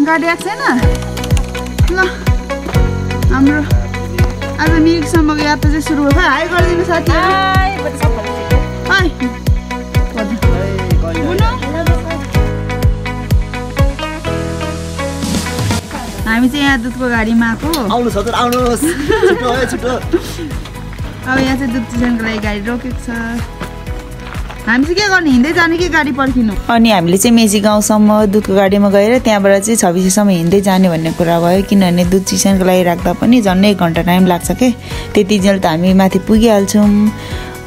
गाडी आएको छैन ल हाम्रो आज मिरिकसम्मको यात्रा चाहिँ सुरु भयो हाई गरिदिनु साथीहरू हामी चाहिँ यहाँ दुधको गाडीमा आएको आउनुहोस् हजुर आउनुहोस् छिटो है छिटो अब यहाँ चाहिँ दुध चिसनको लागि गाडी रोकेको छ हामी चाहिँ के गर्ने हिँड्दै जाने कि गाडी पर्खिनु अनि हामीले चाहिँ मेची गाउँसम्म दुधको गाडीमा गएर त्यहाँबाट चाहिँ 26सम्म हिँड्दै जाने भन्ने कुरा भयो किनभने दुध चिसनको लागि राख्दा पनि झन्डै 1 घन्टा टाइम लाग्छ के त्यतिजेल त हामी माथि पुगिहाल्छौँ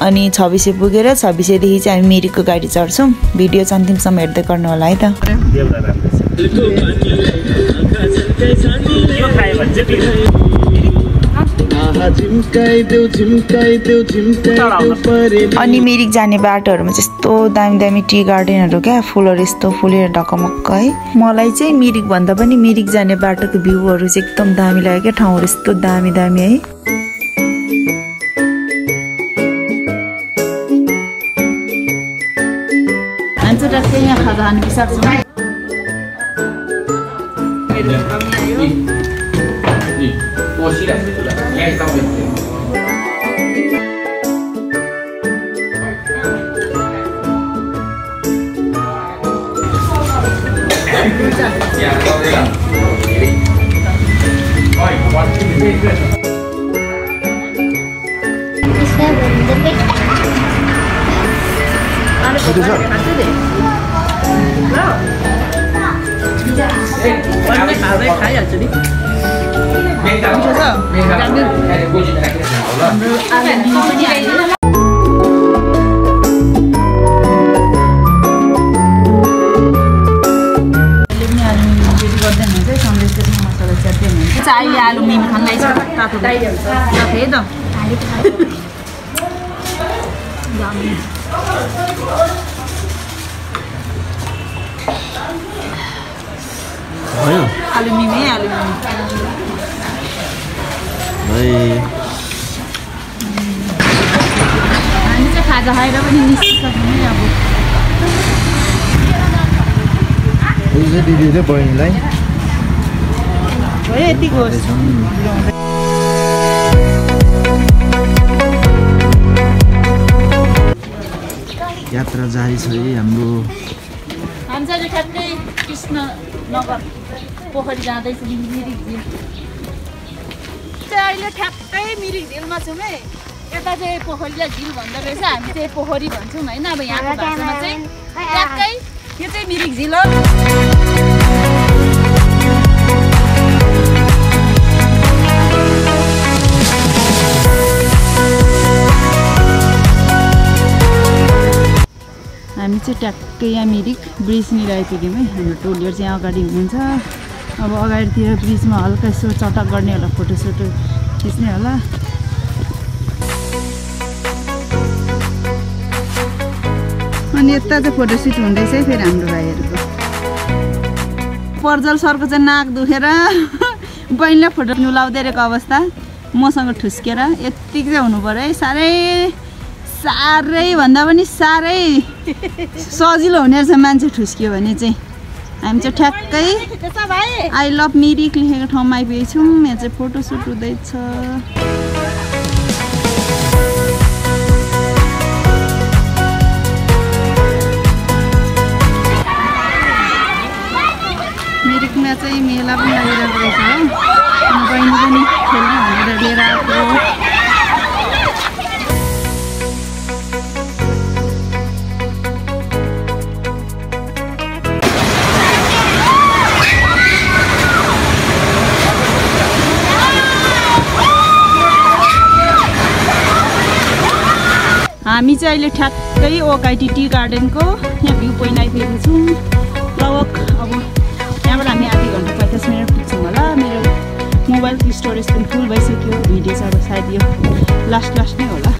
अनि 26 पुगेर 26 देखि चाहिँ हामी मिरिकको गाडी चढ्छौँ भिडियो चाहिँ अन्तिमसम्म हेर्दै गर्नु होला है त अनि मिरिक जाने बाटोहरुमा चाहिँ यस्तो दामी दामी टी गार्डनहरु क्या फुलहरु यस्तो फुलेर ढकमक्क है मलाई चाहिँ मिरिक भन्दा पनि मिरिक जाने बाटोको भ्यूहरु चाहिँ एकदम दामी लाग्यो क्या ठाउँहरु यस्तो दामी दामी है हामी चाहिँ यहाँ खाजा खानु बिसाक्छौँ अहिले आलु मिमी खाँदै छ तातो है त आलु मिमी हामी चाहिँ खाजा खाएर पनि निस्किसक्यौँ अब दिदीले बहिनीलाई यतिको यात्रा जारी छ है हाम्रो हामी चाहिँ ठ्याक्कै कृष्णनगर पोखरी जाँदैछौँ मिरिक झिल चाहिँ अहिले ठ्याक्कै मिरिक झिलमा छौँ है यता चाहिँ पोखरीलाई झिल भन्दो रहेछ हामी चाहिँ पोखरी भन्छौँ होइन अब यहाँको भाषामा चाहिँ ठ्याक्कै यो चाहिँ मिरिक झिल हो हामी चाहिँ ट्याक्कै यहाँ मिरिक ब्रिजनिर आइपुग्यौँ है हाम्रो टोलीहरू चाहिँ अगाडि हुनुहुन्छ अब अगाडितिर ब्रिजमा हल्का यसो चटक गर्ने होला फोटोसोटो खिच्ने होला अनि यता चाहिँ फोटोसुट हुँदैछ है फेरि हाम्रो भाइहरूको पर्जल सरको चाहिँ नाक दुखेर बहिनीलाई फोटो लाउँदै रहेको अवस्था मसँग ठुस्केर यत्तिकै चाहिँ हुनु पर्यो है साह्रै भन्दा पनि साह्रै सजिलो हुने रहेछ मान्छे ठुस्कियो भने चाहिँ हामी चाहिँ ठ्याक्कै आई लभ मिरिक लेखेको ठाउँमा आइपुगेछौँ यहाँ चाहिँ फोटोसुट हुँदैछ मिरिकमा चाहिँ मेला पनि लागिरहेको रहेछ हो बहिनी पनि खेल्नु भनेर लिएर आएको हामी चाहिँ अहिले ठ्याक्कै ओकाइटी टी गार्डनको यहाँ भ्यू पोइन्ट आइपुगेको छौँ लगभग अब यहाँबाट हामी आधी घन्टा 45 मिनट पुग्छौँ होला मेरो मोबाइलको स्टोरेज पनि फुल भइसक्यो भिडियो चाहिँ अब सायद यो लास्ट नै होला